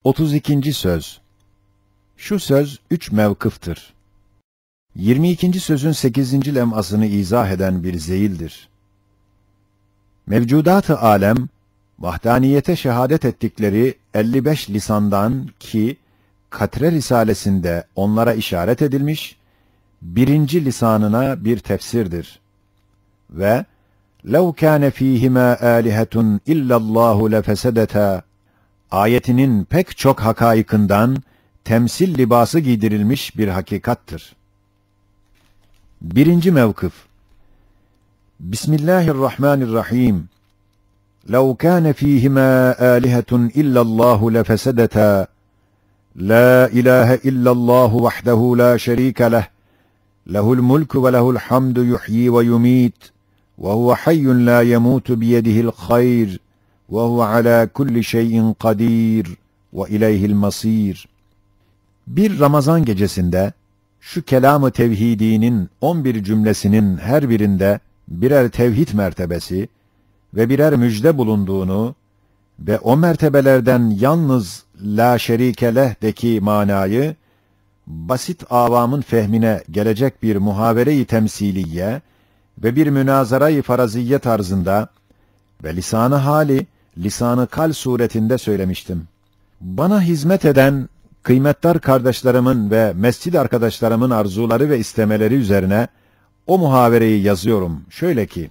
32. söz. Şu söz 3 mevkıftır. 22. sözün 8. lemasını izah eden bir zeyildir. Mevcudat-ı alem, vahdaniyete şehadet ettikleri 55 lisandan ki, Katre Risalesinde onlara işaret edilmiş, birinci lisanına bir tefsirdir. Ve لَوْ كَانَ ف۪يهِمَا آلِهَةٌ اِلَّا اللّٰهُ لَفَسَدَتَا ayetinin pek çok hakaikından temsil libası giydirilmiş bir hakikattır. Birinci mevkıf. Bismillahirrahmanirrahim. لَوْ كَانَ ف۪يهِمَا آلِهَةٌ اِلَّا اللّٰهُ لَفَسَدَتَا لَا اِلَٰهَ اِلَّا اللّٰهُ وَحْدَهُ لَا شَر۪يكَ لَهُ لَهُ الْمُلْكُ وَلَهُ الْحَمْدُ يُحْيِي وَيُم۪يتُ وَهُوَ حَيٌّ لَا يَمُوتُ بِيَدِهِ الْخَيْرُ وَهُوَ عَلَى كُلِّ شَيْءٍ قَد۪يرٌ وَاِلَيْهِ الْمَص۪يرُ. Bir Ramazan gecesinde, şu kelam-ı tevhidinin 11 cümlesinin her birinde birer tevhid mertebesi ve birer müjde bulunduğunu ve o mertebelerden yalnız la şerike leh'deki manayı, basit avamın fehmine gelecek bir muhavere-i temsiliye ve bir münazara-i faraziye tarzında ve lisan-ı hali, lisan-ı kal suretinde söylemiştim. Bana hizmet eden kıymetdar kardeşlerimin ve mescid arkadaşlarımın arzuları ve istemeleri üzerine o muhavereyi yazıyorum. Şöyle ki,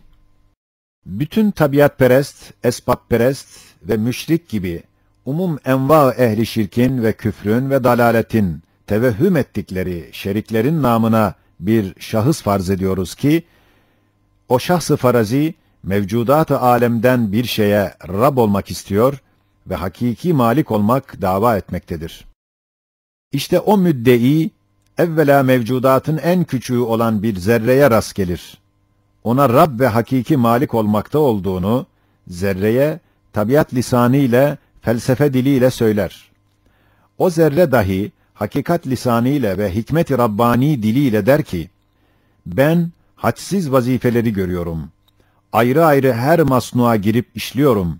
bütün tabiatperest, esbabperest ve müşrik gibi umum enva ehli şirkin ve küfrün ve dalaletin tevehhüm ettikleri şeriklerin namına bir şahıs farz ediyoruz ki, o şahs-ı farazi, mevcudat-ı alemden bir şeye Rab olmak istiyor ve hakiki malik olmak dava etmektedir. İşte o müddei, evvela mevcudatın en küçüğü olan bir zerreye rast gelir. Ona Rab ve hakiki malik olmakta olduğunu, zerreye tabiat lisanı ile, felsefe diliyle söyler. O zerre dahi, hakikat lisanı ile ve hikmet-i Rabbani diliyle der ki, ben hadsiz vazifeleri görüyorum. Ayrı ayrı her masnuğa girip işliyorum.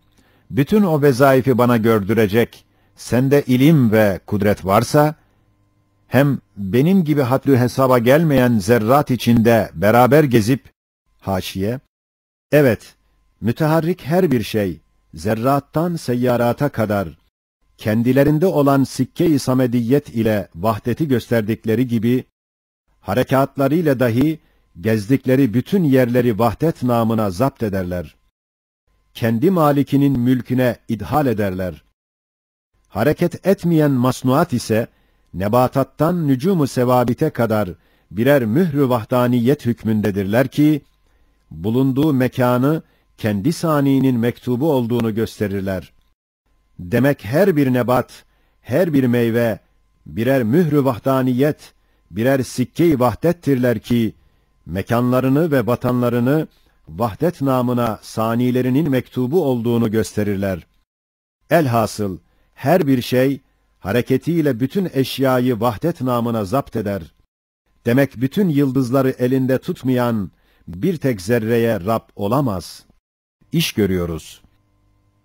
Bütün o vezaifi bana gördürecek, sende ilim ve kudret varsa, hem benim gibi hadlü hesaba gelmeyen zerrat içinde beraber gezip, haşiye, evet, müteharrik her bir şey, zerrattan seyyarata kadar, kendilerinde olan sikke-i samediyet ile vahdeti gösterdikleri gibi, harekatlarıyla dahi, gezdikleri bütün yerleri vahdet namına zapt ederler. Kendi malikinin mülküne idhal ederler. Hareket etmeyen masnuat ise, nebatattan nücum-u sevabite kadar birer mührü vahdaniyet hükmündedirler ki, bulunduğu mekanı kendi saniyinin mektubu olduğunu gösterirler. Demek her bir nebat, her bir meyve, birer mührü vahdaniyet, birer sikke-i vahdettirler ki, mekanlarını ve vatanlarını vahdet namına sanilerinin mektubu olduğunu gösterirler. Elhasıl her bir şey hareketiyle bütün eşyayı vahdet namına zapt eder. Demek bütün yıldızları elinde tutmayan bir tek zerreye Rab olamaz. İş görüyoruz.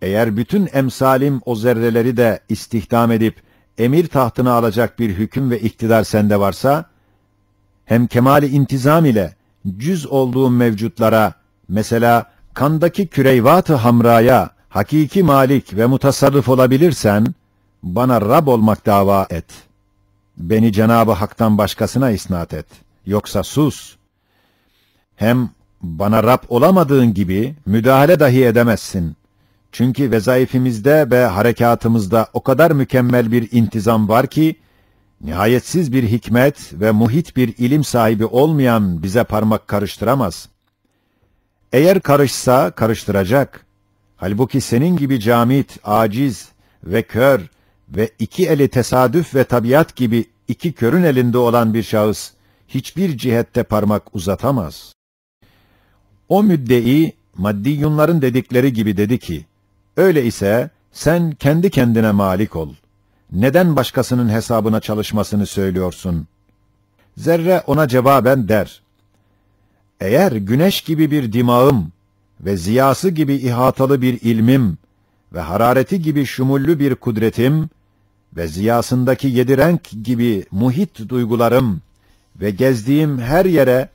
Eğer bütün emsalim o zerreleri de istihdam edip emir tahtına alacak bir hüküm ve iktidar sende varsa, hem kemali intizam ile cüz olduğum mevcutlara, mesela kandaki küreyvat-ı hamraya hakiki malik ve mutasarrıf olabilirsen, bana Rab olmak dava et. Beni Cenab-ı Hak'tan başkasına isnat et. Yoksa sus. Hem bana Rab olamadığın gibi müdahale dahi edemezsin. Çünkü vezaifimizde ve harekatımızda o kadar mükemmel bir intizam var ki, nihayetsiz bir hikmet ve muhit bir ilim sahibi olmayan bize parmak karıştıramaz. Eğer karışsa karıştıracak. Halbuki senin gibi camit, aciz ve kör ve iki eli tesadüf ve tabiat gibi iki körün elinde olan bir şahıs, hiçbir cihette parmak uzatamaz. O müddei, maddiyunların dedikleri gibi dedi ki, öyle ise sen kendi kendine malik ol. Neden başkasının hesabına çalışmasını söylüyorsun? Zerre ona cevaben der, eğer güneş gibi bir dimağım ve ziyası gibi ihatalı bir ilmim ve harareti gibi şumullü bir kudretim ve ziyasındaki 7 renk gibi muhit duygularım ve gezdiğim her yere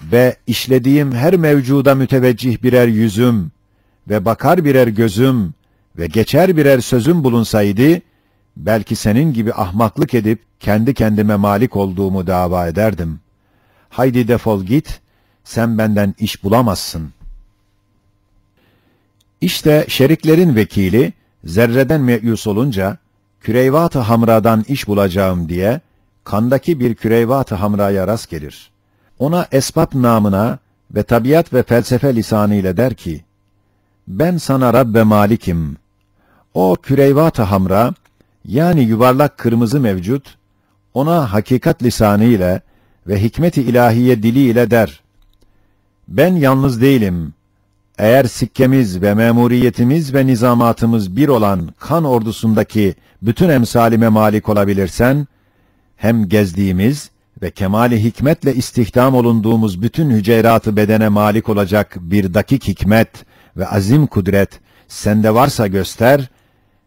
ve işlediğim her mevcuda müteveccih birer yüzüm ve bakar birer gözüm ve geçer birer sözüm bulunsaydı, belki senin gibi ahmaklık edip kendi kendime malik olduğumu dava ederdim. Haydi defol git, sen benden iş bulamazsın. İşte şeriklerin vekili, zerreden meyus olunca, Küreyvat-ı Hamra'dan iş bulacağım diye, kandaki bir Küreyvat-ı Hamra'ya rast gelir. Ona esbab namına ve tabiat ve felsefe lisanı ile der ki, ben sana Rab ve Malikim. O Küreyvat-ı Hamra, yani yuvarlak kırmızı mevcut, ona hakikat lisanı ile ve hikmet-i ilahiye dili ile der, ben yalnız değilim. Eğer sikkemiz ve memuriyetimiz ve nizamatımız bir olan kan ordusundaki bütün emsalime malik olabilirsen, hem gezdiğimiz ve kemali hikmetle istihdam olunduğumuz bütün hüceyrat-ı bedene malik olacak bir dakik hikmet ve azim kudret sende varsa göster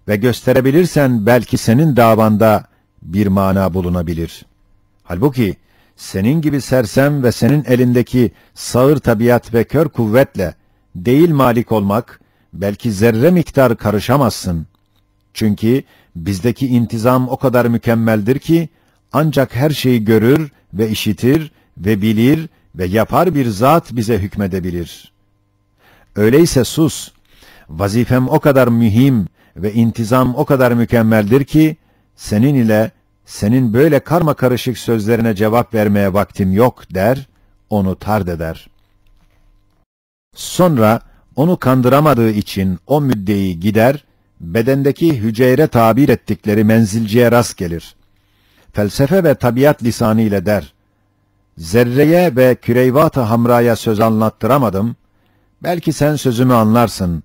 ve gösterebilirsen belki senin davanda bir mana bulunabilir. Halbuki senin gibi sersem ve senin elindeki sağır tabiat ve kör kuvvetle değil malik olmak, belki zerre miktar karışamazsın. Çünkü bizdeki intizam o kadar mükemmeldir ki, ancak her şeyi görür ve işitir ve bilir ve yapar bir zat bize hükmedebilir. Öyleyse sus, vazifem o kadar mühim ve intizam o kadar mükemmeldir ki, senin ile senin böyle karma karışık sözlerine cevap vermeye vaktim yok der, onu tard eder. Sonra onu kandıramadığı için o müddeyi gider, bedendeki hücre tabir ettikleri menzilciye rast gelir. Felsefe ve tabiat lisanı ile der, zerreye ve Küreyvat-ı Hamra'ya söz anlattıramadım, belki sen sözümü anlarsın.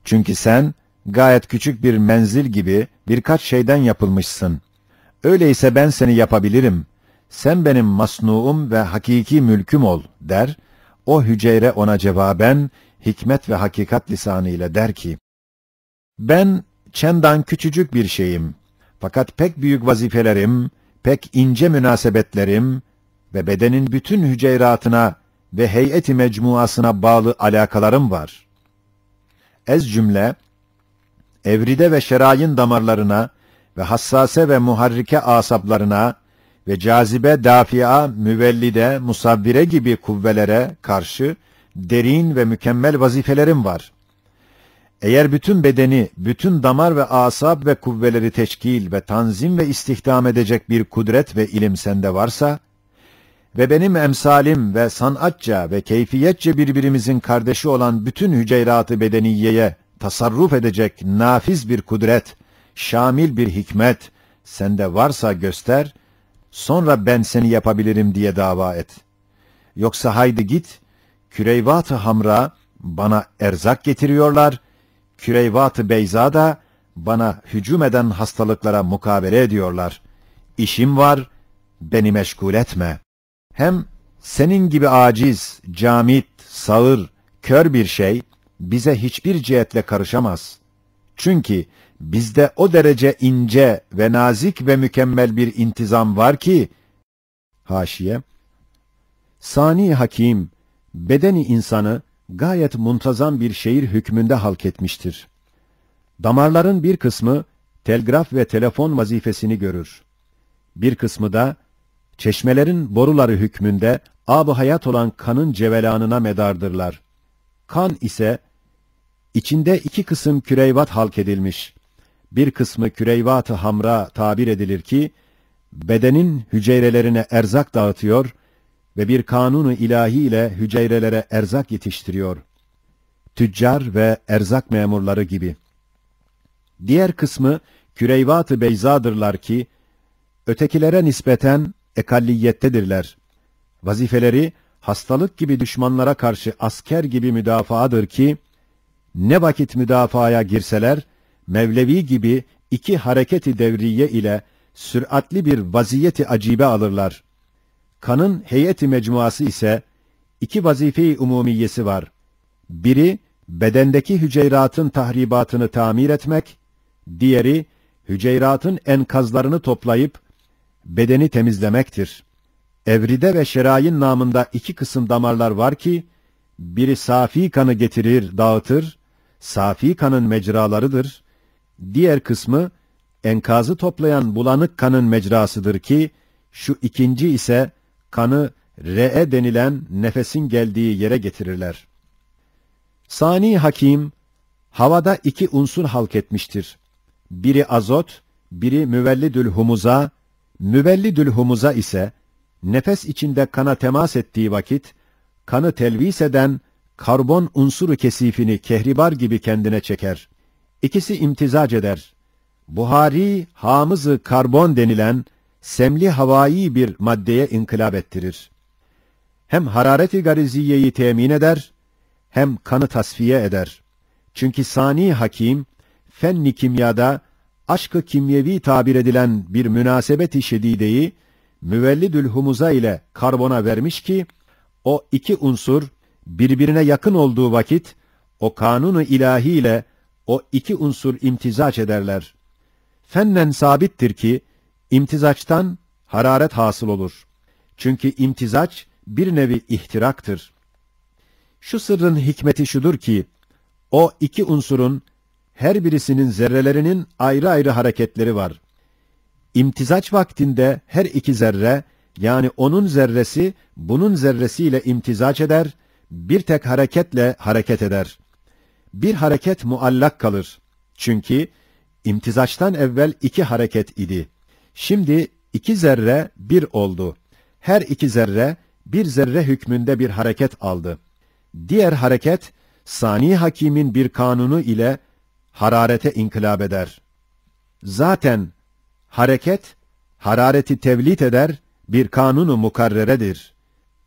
Çünkü sen gayet küçük bir menzil gibi birkaç şeyden yapılmışsın. Öyleyse ben seni yapabilirim. Sen benim masnuum ve hakiki mülküm ol der. O hücre ona cevaben hikmet ve hakikat lisanı ile der ki, ben çendan küçücük bir şeyim. Fakat pek büyük vazifelerim, pek ince münasebetlerim ve bedenin bütün hüceyratına ve heyeti mecmuasına bağlı alakalarım var. Ez cümle, evride ve şerayın damarlarına ve hassase ve muharrike asaplarına ve cazibe, dafia, müvellide, musavvire gibi kuvvelere karşı derin ve mükemmel vazifelerim var. Eğer bütün bedeni, bütün damar ve asap ve kuvveleri teşkil ve tanzim ve istihdam edecek bir kudret ve ilim sende varsa ve benim emsalim ve sanatça ve keyfiyetçe birbirimizin kardeşi olan bütün hüceyrat-ı bedeniyeye tasarruf edecek nafiz bir kudret, şamil bir hikmet sende varsa göster, sonra ben seni yapabilirim diye dava et. Yoksa haydi git, Küreyvat-ı Hamra bana erzak getiriyorlar, Küreyvat-ı Beyza da bana hücum eden hastalıklara mukabele ediyorlar. İşim var, beni meşgul etme. Hem senin gibi aciz, camit, sağır, kör bir şey bize hiçbir cihetle karışamaz. Çünkü bizde o derece ince ve nazik ve mükemmel bir intizam var ki, haşiye, Sani Hakim, bedeni insanı gayet muntazam bir şehir hükmünde halk etmiştir. Damarların bir kısmı telgraf ve telefon vazifesini görür. Bir kısmı da çeşmelerin boruları hükmünde ab-ı hayat olan kanın cevelanına medardırlar. Kan ise içinde 2 kısım küreyvat halk edilmiş. Bir kısmı Küreyvat-ı Hamra tabir edilir ki, bedenin hücrelerine erzak dağıtıyor ve bir kanunu ilahi ile hücrelere erzak yetiştiriyor. Tüccar ve erzak memurları gibi. Diğer kısmı Küreyvat-ı Beyza'dırlar ki, ötekilere nispeten ekalliyettedirler. Vazifeleri hastalık gibi düşmanlara karşı asker gibi müdafaadır ki, ne vakit müdafaaya girseler, Mevlevi gibi 2 hareketi devriye ile süratli bir vaziyeti acibe alırlar. Kanın heyeti mecmuası ise 2 vazife-i umumiyesi var. Biri, bedendeki hüceyratın tahribatını tamir etmek, diğeri, hüceyratın enkazlarını toplayıp bedeni temizlemektir. Evride ve şerayin namında iki kısım damarlar var ki, biri safi kanı getirir, dağıtır, safi kanın mecralarıdır. Diğer kısmı, enkazı toplayan bulanık kanın mecrasıdır ki, şu ikinci ise kanı re'e denilen nefesin geldiği yere getirirler. Sani Hakim, havada iki unsur halk etmiştir. Biri azot, biri müvellidül humuza, müvellidül humuza ise, nefes içinde kana temas ettiği vakit, kanı telvis eden karbon unsuru kesifini kehribar gibi kendine çeker. İkisi imtizac eder. Buhari, hamızı karbon denilen semli havai bir maddeye inkılap ettirir. Hem harareti gariziyeyi temin eder, hem kanı tasfiye eder. Çünkü Sani Hakim, fenni kimyada aşk-ı kimyevi tabir edilen bir münasebet-i şedideyi müvellidül humuza ile karbona vermiş ki, o iki unsur birbirine yakın olduğu vakit, o kanunu ilahi ile o iki unsur imtizaç ederler. Fennen sabittir ki, imtizaçtan hararet hasıl olur. Çünkü imtizaç bir nevi ihtiraktır. Şu sırrın hikmeti şudur ki, o iki unsurun her birisinin zerrelerinin ayrı ayrı hareketleri var. İmtizaç vaktinde her iki zerre, yani onun zerresi, bunun zerresiyle imtizaç eder, bir tek hareketle hareket eder. Bir hareket muallak kalır. Çünkü imtizaçtan evvel iki hareket idi. Şimdi iki zerre bir oldu. Her iki zerre, bir zerre hükmünde bir hareket aldı. Diğer hareket, Sani Hakim'in bir kanunu ile hararete inkılap eder. Zaten hareket, harareti tevlit eder, bir kanunu mukarreredir.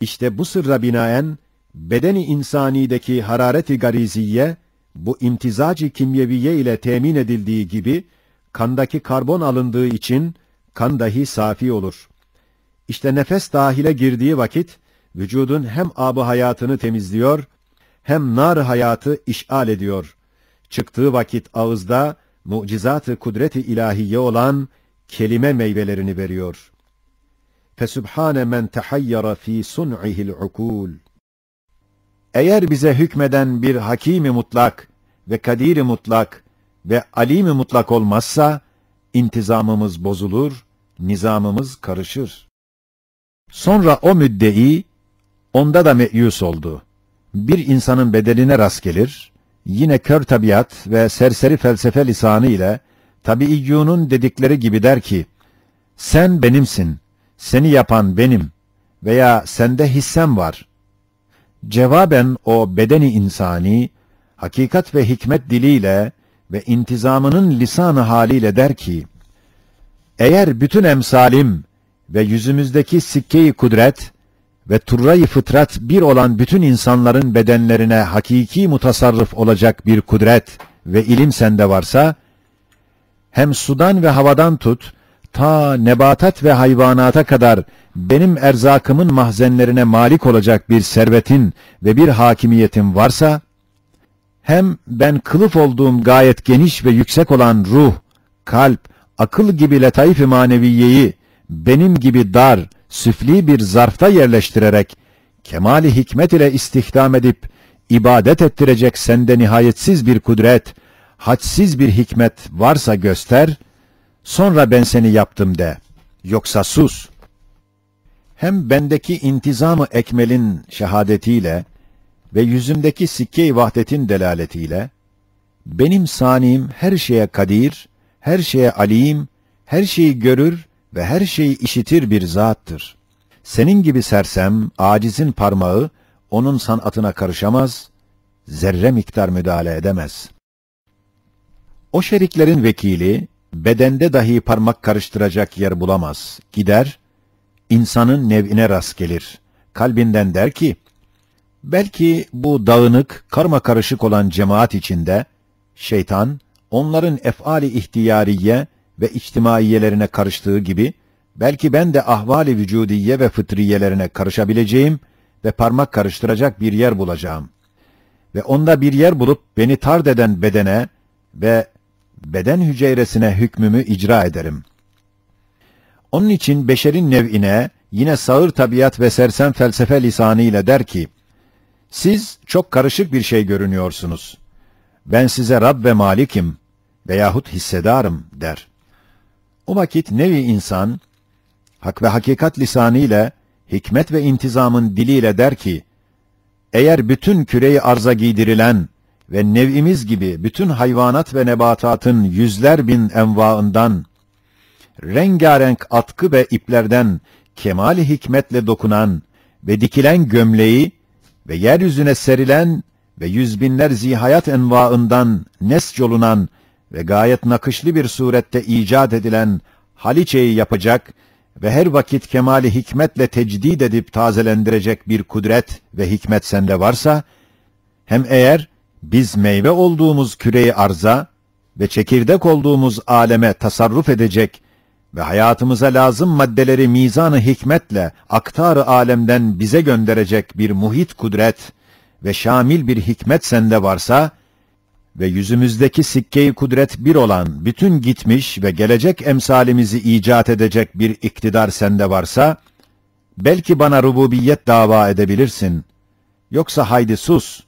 İşte bu sırra binaen, bedeni insanideki harareti gariziye, bu imtizacı kimyeviye ile temin edildiği gibi, kandaki karbon alındığı için, kan dahi safi olur. İşte nefes dahile girdiği vakit, vücudun hem ab-ı hayatını temizliyor, hem nar hayatı işal ediyor. Çıktığı vakit ağızda, mucizat-ı kudret-i ilahiye olan kelime meyvelerini veriyor. Fesubhane men tehayyara fi sun'ihil ukul. Eğer bize hükmeden bir hakîm-i mutlak ve kadir-i mutlak ve alim-i mutlak olmazsa, intizamımız bozulur, nizamımız karışır. Sonra o müddei, onda da meyus oldu. Bir insanın bedeline rast gelir, yine kör tabiat ve serseri felsefe lisanı ile, tabiiyyûnun dedikleri gibi der ki, sen benimsin, seni yapan benim veya sende hissem var. Cevaben o bedeni insani, hakikat ve hikmet diliyle ve intizamının lisan-ı haliyle der ki, eğer bütün emsalim ve yüzümüzdeki sikke-i kudret ve turra-i fıtrat bir olan bütün insanların bedenlerine hakiki mutasarrıf olacak bir kudret ve ilim sende varsa, hem sudan ve havadan tut, ta nebatat ve hayvanata kadar benim erzakımın mahzenlerine malik olacak bir servetin ve bir hakimiyetin varsa, hem ben kılıf olduğum gayet geniş ve yüksek olan ruh, kalp, akıl gibi letaif-i maneviyeyi benim gibi dar, süfli bir zarfta yerleştirerek, kemali hikmet ile istihdam edip, ibadet ettirecek sende nihayetsiz bir kudret, hadsiz bir hikmet varsa göster, sonra ben seni yaptım de, yoksa sus. Hem bendeki intizam-ı ekmelin şehadetiyle ve yüzümdeki sikke-i vahdetin delaletiyle, benim sanim her şeye kadir, her şeye alim, her şeyi görür ve her şeyi işitir bir zattır. Senin gibi sersem, acizin parmağı, onun sanatına karışamaz, zerre miktar müdahale edemez. O şeriklerin vekili, bedende dahi parmak karıştıracak yer bulamaz. Gider, insanın nev'ine rast gelir. Kalbinden der ki, belki bu dağınık, karma karışık olan cemaat içinde, şeytan, onların ef'ali ihtiyariye ve içtimaiyelerine karıştığı gibi, belki ben de ahvali vücudiye ve fıtriyelerine karışabileceğim ve parmak karıştıracak bir yer bulacağım. Ve onda bir yer bulup beni tard eden bedene ve beden hücresine hükmümü icra ederim. Onun için beşerin nev'ine yine sağır tabiat ve sersem felsefe lisanıyla der ki, siz çok karışık bir şey görünüyorsunuz. Ben size Rab ve Malik'im veyahut hissedarım der. O vakit nevi insan, hak ve hakikat lisanıyla, hikmet ve intizamın diliyle der ki, eğer bütün küre-i arza giydirilen ve nev'imiz gibi bütün hayvanat ve nebatatın yüzler bin envaından, rengarenk atkı ve iplerden kemali hikmetle dokunan ve dikilen gömleği ve yeryüzüne serilen ve yüz binler zihayat envaından nesc olunan ve gayet nakışlı bir surette icat edilen haliçeyi yapacak ve her vakit kemali hikmetle tecdid edip tazelendirecek bir kudret ve hikmet sende varsa, hem eğer biz meyve olduğumuz küre-i arza ve çekirdek olduğumuz aleme tasarruf edecek ve hayatımıza lazım maddeleri mizan-ı hikmetle aktar-ı alemden bize gönderecek bir muhit kudret ve şamil bir hikmet sende varsa ve yüzümüzdeki sikke-i kudret bir olan bütün gitmiş ve gelecek emsalimizi icat edecek bir iktidar sende varsa, belki bana rububiyet dava edebilirsin. Yoksa haydi sus.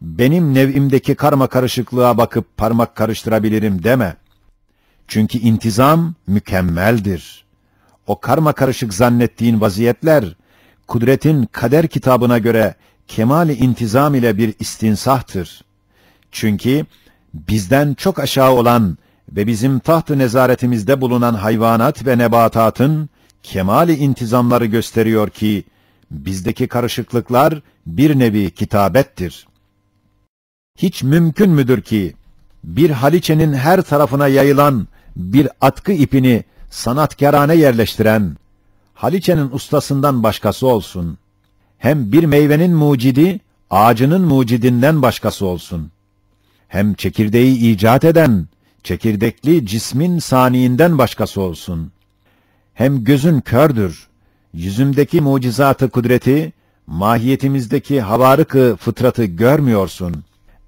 Benim nev'imdeki karma karışıklığa bakıp parmak karıştırabilirim deme. Çünkü intizam mükemmeldir. O karma karışık zannettiğin vaziyetler, kudretin kader kitabına göre kemali intizam ile bir istinsahtır. Çünkü bizden çok aşağı olan ve bizim taht-ı nezaretimizde bulunan hayvanat ve nebatatın kemali intizamları gösteriyor ki, bizdeki karışıklıklar bir nevi kitabettir. Hiç mümkün müdür ki, bir haliçenin her tarafına yayılan bir atkı ipini sanatkârane yerleştiren, haliçenin ustasından başkası olsun. Hem bir meyvenin mucidi, ağacının mucidinden başkası olsun. Hem çekirdeği icat eden, çekirdekli cismin saniinden başkası olsun. Hem gözün kördür, yüzümdeki mucizatı kudreti, mahiyetimizdeki havarık-ı fıtratı görmüyorsun.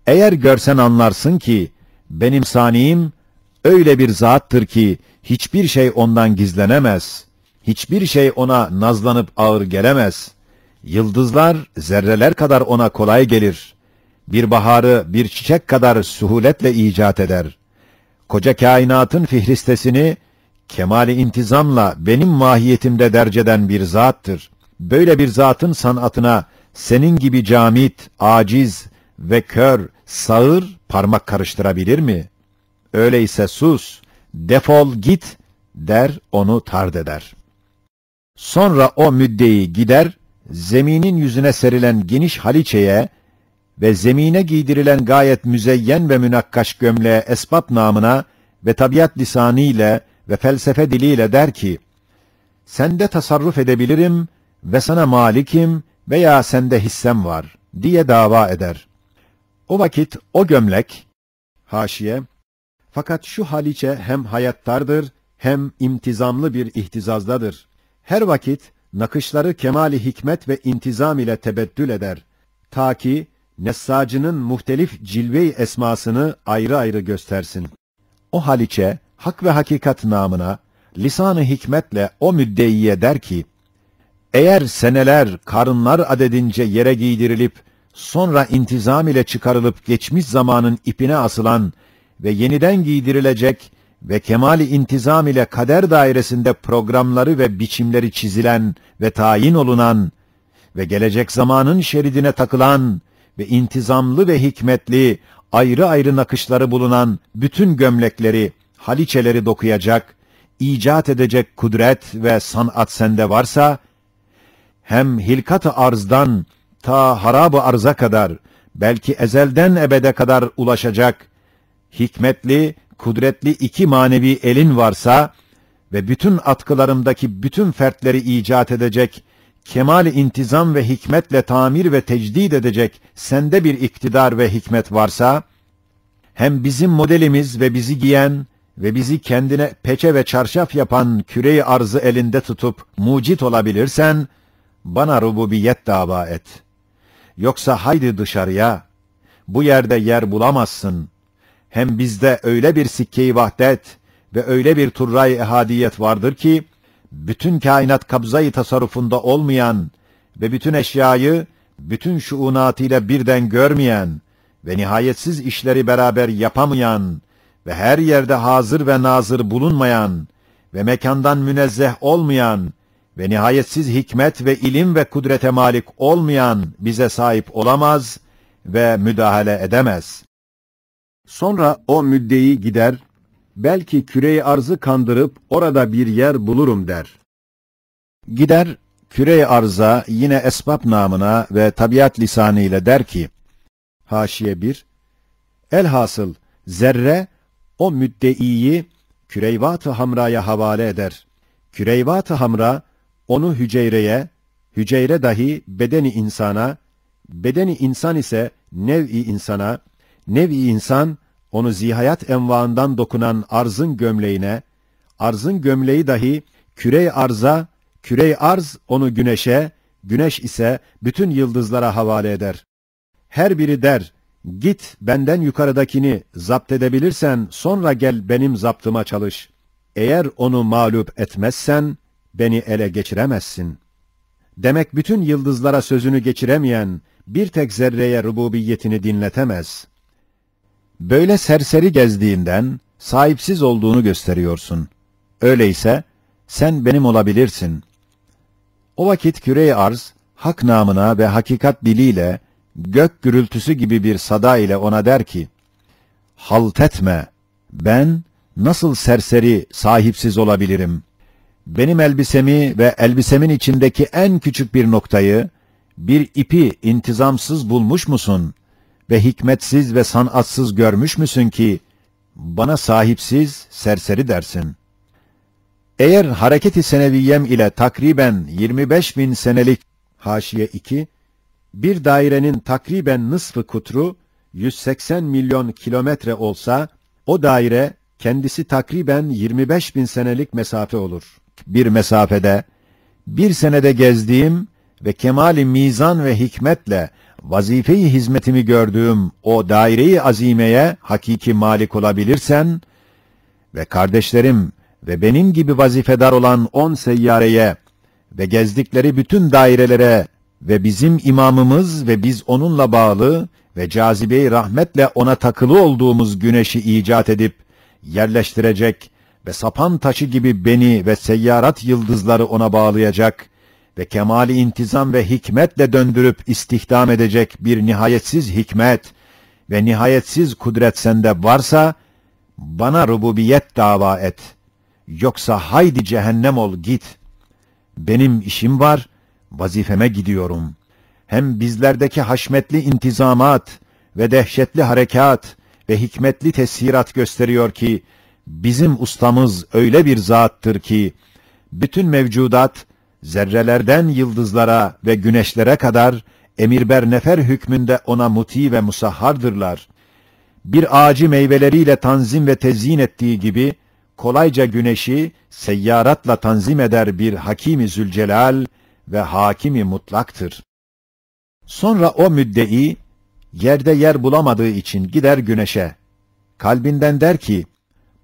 Eğer görsen anlarsın ki, benim saniim, öyle bir zattır ki, hiçbir şey ondan gizlenemez. Hiçbir şey ona nazlanıp ağır gelemez. Yıldızlar, zerreler kadar ona kolay gelir. Bir baharı bir çiçek kadar suhuletle icat eder. Koca kainatın fihristesini, kemali intizamla benim mahiyetimde derceden bir zattır. Böyle bir zatın sanatına, senin gibi camit, aciz ve kör, sağır parmak karıştırabilir mi? Öyleyse sus, defol git, der onu tard eder. Sonra o müddeyi gider, zeminin yüzüne serilen geniş haliçeye ve zemine giydirilen gayet müzeyyen ve münakkaş gömleğe esbab namına ve tabiat lisanı ile ve felsefe diliyle der ki, sende tasarruf edebilirim ve sana malikim veya sende hissem var diye dava eder. O vakit o gömlek, haşiye, fakat şu haliçe hem hayattardır hem imtizamlı bir ihtizazdadır. Her vakit nakışları kemali hikmet ve intizam ile tebeddül eder. Ta ki nessacının muhtelif cilve-i esmasını ayrı ayrı göstersin. O haliçe, hak ve hakikat namına, lisan-ı hikmetle o müddeiye der ki, eğer seneler, karınlar adedince yere giydirilip, sonra intizam ile çıkarılıp geçmiş zamanın ipine asılan ve yeniden giydirilecek ve kemali intizam ile kader dairesinde programları ve biçimleri çizilen ve tayin olunan ve gelecek zamanın şeridine takılan ve intizamlı ve hikmetli ayrı ayrı nakışları bulunan bütün gömlekleri, haliçeleri dokuyacak, icat edecek kudret ve sanat sende varsa, hem hilkat-ı arzdan ta harab-ı arza kadar, belki ezelden ebede kadar ulaşacak, hikmetli, kudretli iki manevi elin varsa ve bütün atkılarımdaki bütün fertleri icat edecek, kemal-i intizam ve hikmetle tamir ve tecdid edecek sende bir iktidar ve hikmet varsa, hem bizim modelimiz ve bizi giyen ve bizi kendine peçe ve çarşaf yapan küre-i arzı elinde tutup mucit olabilirsen, bana rububiyet dava et. Yoksa haydi dışarıya, bu yerde yer bulamazsın. Hem bizde öyle bir sikke-i vahdet ve öyle bir turray ehadiyet vardır ki, bütün kainat kabza-i tasarrufunda olmayan ve bütün eşyayı, bütün şuunatıyla birden görmeyen ve nihayetsiz işleri beraber yapamayan ve her yerde hazır ve nazır bulunmayan ve mekandan münezzeh olmayan ve nihayetsiz hikmet ve ilim ve kudrete malik olmayan bize sahip olamaz ve müdahale edemez. Sonra o müddeyi gider, belki küre-i arzı kandırıp orada bir yer bulurum der. Gider, küre-i arza yine esbab namına ve tabiat lisanı ile der ki, Haşiye 1, elhasıl zerre o müddeiyi Küreyvat-ı Hamra'ya havale eder. Küreyvat-ı Hamra onu hücreye, hücre dahi bedeni insana, bedeni insan ise nev-i insana, nev-i insan onu zihayat envaından dokunan arzın gömleğine, arzın gömleği dahi küre-i arza, küre-i arz onu güneşe, güneş ise bütün yıldızlara havale eder. Her biri der, git benden yukarıdakini zapt edebilirsen sonra gel benim zaptıma çalış. Eğer onu mağlup etmezsen beni ele geçiremezsin. Demek bütün yıldızlara sözünü geçiremeyen bir tek zerreye rububiyetini dinletemez. Böyle serseri gezdiğinden sahipsiz olduğunu gösteriyorsun. Öyleyse sen benim olabilirsin. O vakit küre-i arz hak namına ve hakikat diliyle gök gürültüsü gibi bir sada ile ona der ki, halt etme, ben nasıl serseri, sahipsiz olabilirim? Benim elbisemi ve elbisemin içindeki en küçük bir noktayı, bir ipi intizamsız bulmuş musun ve hikmetsiz ve sanatsız görmüş müsün ki, bana sahipsiz, serseri dersin? Eğer hareket-i seneviyem ile takriben 25.000 senelik Haşiye 2, bir dairenin takriben nısfı kutru 180 milyon kilometre olsa, o daire kendisi takriben 25.000 senelik mesafe olur. Bir mesafede, bir senede gezdiğim ve kemali mizan ve hikmetle vazife-i hizmetimi gördüğüm o daire-i azimeye hakiki malik olabilirsen ve kardeşlerim ve benim gibi vazifedar olan 10 seyyareye ve gezdikleri bütün dairelere ve bizim imamımız ve biz onunla bağlı ve cazibe-i rahmetle ona takılı olduğumuz güneşi icat edip yerleştirecek ve sapan taşı gibi beni ve seyyarat yıldızları ona bağlayacak ve kemali intizam ve hikmetle döndürüp istihdam edecek bir nihayetsiz hikmet ve nihayetsiz kudret sende varsa, bana rububiyet dava et. Yoksa haydi cehennem ol git. Benim işim var, vazifeme gidiyorum. Hem bizlerdeki haşmetli intizamat ve dehşetli harekat ve hikmetli teshirat gösteriyor ki, bizim ustamız öyle bir zattır ki, bütün mevcudat, zerrelerden yıldızlara ve güneşlere kadar, emir nefer hükmünde ona muti ve musahhardırlar. Bir ağacı meyveleriyle tanzim ve tezyin ettiği gibi, kolayca güneşi seyyaratla tanzim eder bir Hakim-i Zülcelal ve Hakim-i Mutlak'tır. Sonra o müddei, yerde yer bulamadığı için gider güneşe. Kalbinden der ki,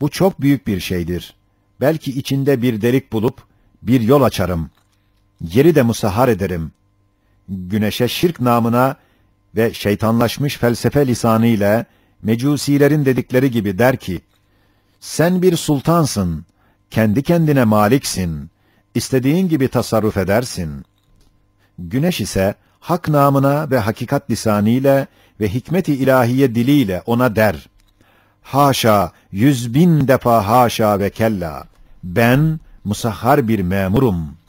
bu çok büyük bir şeydir. Belki içinde bir delik bulup, bir yol açarım. Yeri de musahhar ederim. Güneşe şirk namına ve şeytanlaşmış felsefe lisanı ile mecusilerin dedikleri gibi der ki, sen bir sultansın, kendi kendine maliksin, istediğin gibi tasarruf edersin. Güneş ise hak namına ve hakikat lisanı ile ve hikmet-i ilahiye diliyle ona der, haşa, 100.000 defa haşa ve kella, ben musahhar bir memurum.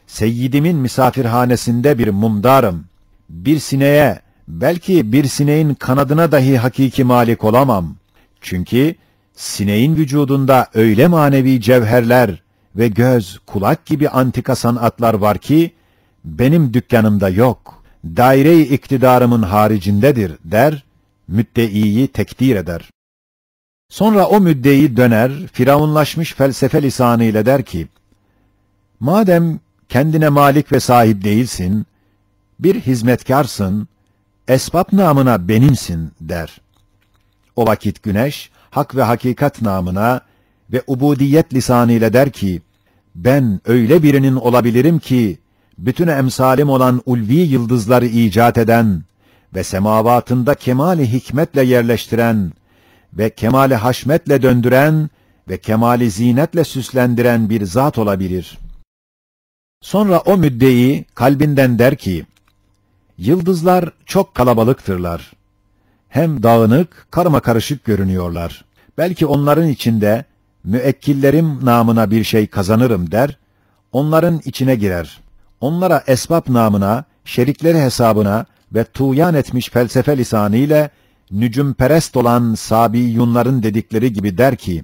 Seyyidimin misafirhanesinde bir mumdarım. Bir sineğe, belki bir sineğin kanadına dahi hakiki malik olamam. Çünkü sineğin vücudunda öyle manevi cevherler ve göz, kulak gibi antika sanatlar var ki, benim dükkanımda yok. Daire-i iktidarımın haricindedir der, müddeiyi tekdir eder. Sonra o müddei döner, firavunlaşmış felsefe lisanı ile der ki, madem kendine malik ve sahip değilsin, bir hizmetkarsın, esbab namına benimsin der. O vakit güneş, hak ve hakikat namına ve ubudiyet lisanıyla der ki, ben öyle birinin olabilirim ki, bütün emsalim olan ulvi yıldızları icat eden ve semavatında kemali hikmetle yerleştiren ve kemali haşmetle döndüren ve kemali zinetle süslendiren bir zat olabilir. Sonra o müddei kalbinden der ki, yıldızlar çok kalabalıktırlar. Hem dağınık, karmakarışık görünüyorlar. Belki onların içinde müekkillerim namına bir şey kazanırım der, onların içine girer. Onlara esbab namına, şerikleri hesabına ve tuğyan etmiş felsefe lisanı ile nücümperest olan Sabiyunların dedikleri gibi der ki,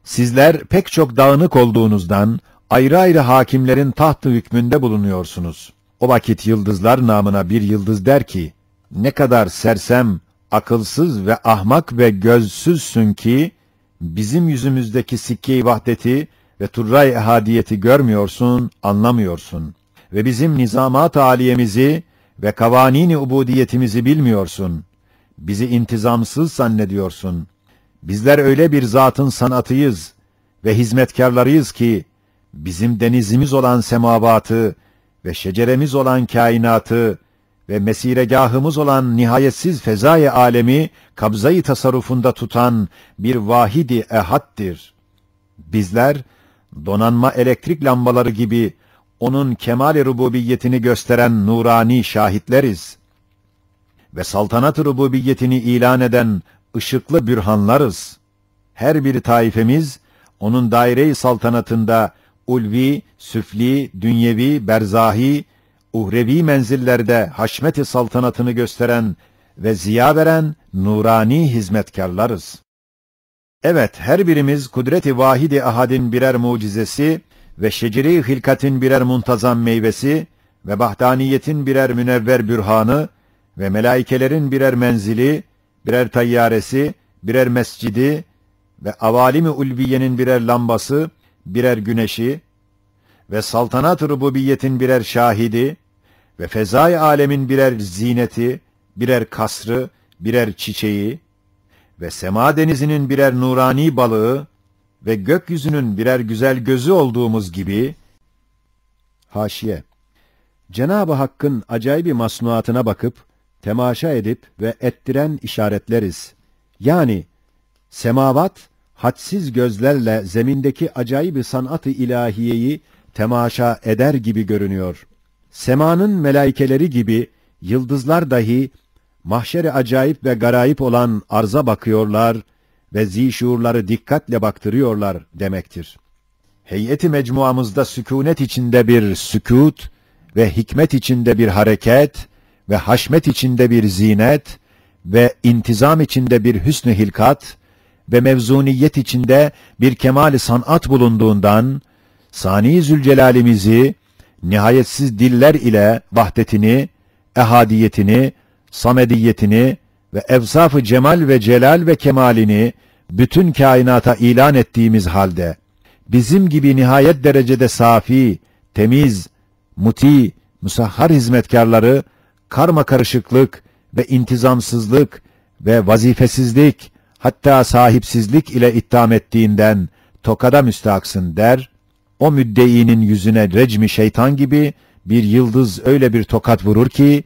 sizler pek çok dağınık olduğunuzdan ayrı ayrı hakimlerin tahtı hükmünde bulunuyorsunuz. O vakit yıldızlar namına bir yıldız der ki, ne kadar sersem, akılsız ve ahmak ve gözsüzsün ki, bizim yüzümüzdeki sikke-i vahdeti ve turray ehadiyeti görmüyorsun, anlamıyorsun. Ve bizim nizamat-ı aliyemizi ve kavanini ubudiyetimizi bilmiyorsun. Bizi intizamsız zannediyorsun. Bizler öyle bir zatın sanatıyız ve hizmetkarlarıyız ki, bizim denizimiz olan semavatı ve şeceremiz olan kainatı ve mesiregahımız olan nihayetsiz fezai alemi kabzayı tasarrufunda tutan bir vahidi ehaddir. Bizler, donanma elektrik lambaları gibi onun kemal-i rububiyetini gösteren nurani şahitleriz. Ve saltanat-ı rububiyetini ilan eden ışıklı bürhanlarız. Her bir taifemiz, onun daire-i saltanatında ulvi, süfli, dünyevi, berzahi, uhrevi menzillerde haşmet-i saltanatını gösteren ve ziya veren nurani hizmetkarlarız. Evet, her birimiz kudret-i vahid-i ahadin birer mucizesi ve şeceri-i hilkatin birer muntazam meyvesi ve bahdaniyetin birer münevver bürhanı ve melaikelerin birer menzili, birer tayyaresi, birer mescidi ve avalim-i ulviyenin birer lambası, birer güneşi ve saltanat-ı rububiyetin birer şahidi ve fezai alemin birer zineti, birer kasrı, birer çiçeği ve sema denizinin birer nurani balığı ve gökyüzünün birer güzel gözü olduğumuz gibi, haşiye, Cenab-ı Hakk'ın acayip masnuatına bakıp, temaşa edip ve ettiren işaretleriz. Yani, semavat, hadsiz gözlerle zemindeki acayip sanat-ı ilahiyeyi temaşa eder gibi görünüyor. Semanın melaikeleri gibi, yıldızlar dahi, mahşer-i acayip ve garayip olan arza bakıyorlar ve zişuurları dikkatle baktırıyorlar demektir. Heyeti mecmuamızda sükûnet içinde bir sükût ve hikmet içinde bir hareket ve haşmet içinde bir zinet ve intizam içinde bir hüsn-ü hilkat ve mevzuniyet içinde bir kemal-i sanat bulunduğundan, Sani Zülcelal'imizi nihayetsiz diller ile vahdetini, ehadiyetini, samediyetini ve evsaf-ı cemal ve celal ve kemalini bütün kainata ilan ettiğimiz halde, bizim gibi nihayet derecede safi, temiz, muti, musahhar hizmetkarları, karma karışıklık ve intizamsızlık ve vazifesizlik, hatta sahipsizlik ile itham ettiğinden tokada müstahaksın der, o müddeinin yüzüne recmi şeytan gibi bir yıldız öyle bir tokat vurur ki,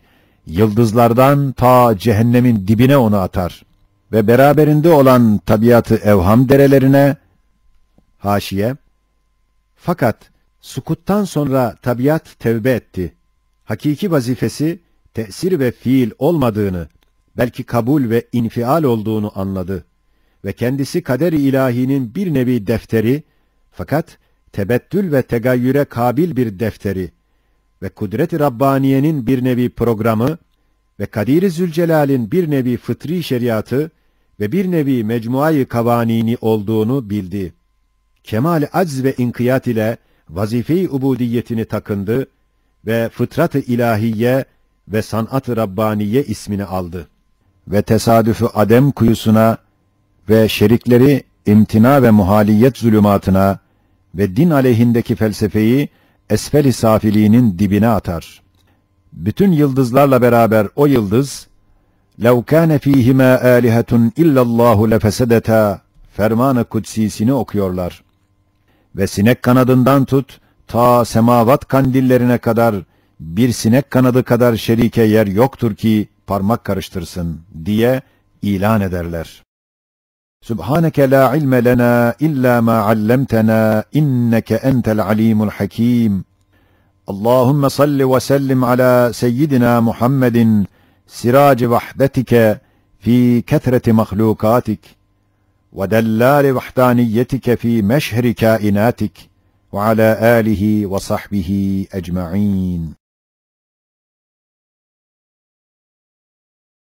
yıldızlardan ta cehennemin dibine onu atar ve beraberinde olan tabiatı evham derelerine, haşiye, fakat sukuttan sonra tabiat tevbe etti. Hakiki vazifesi, tesir ve fiil olmadığını, belki kabul ve infial olduğunu anladı ve kendisi kader-i ilahinin bir nevi defteri, fakat tebettül ve tegayyüre kabil bir defteri ve kudret-i Rabbaniye'nin bir nevi programı ve Kadir-i Zülcelal'in bir nevi fıtri şeriatı ve bir nevi mecmuayı kavanini olduğunu bildi. Kemal-i acz ve inkiyat ile vazife-i ubudiyetini takındı ve fıtrat-ı ilahiye ve sanat-ı Rabbaniye ismini aldı. Ve tesadüfü adem kuyusuna ve şerikleri imtina ve muhaliyet zulümatına ve din aleyhindeki felsefeyi esfel-i safiliğinin dibine atar. Bütün yıldızlarla beraber o yıldız, لَوْ كَانَ ف۪يهِمَا آلِهَةٌ اِلَّا اللّٰهُ لَفَسَدَتَا Ferman-ı Kudsisini okuyorlar. Ve sinek kanadından tut, ta semavat kandillerine kadar bir sinek kanadı kadar şerike yer yoktur ki parmak karıştırsın diye ilan ederler. Subhaneke la ilme lena illa ma allamtana inneke entel alimul hakim. Allahümme salli ve sellim ala seyyidina Muhammedin sirac vahdetike fi kethreti mahlukatik ve dellâli vahdaniyetike fi meşhri kainatik ve ala âlihi ve sahbihi ecma'in.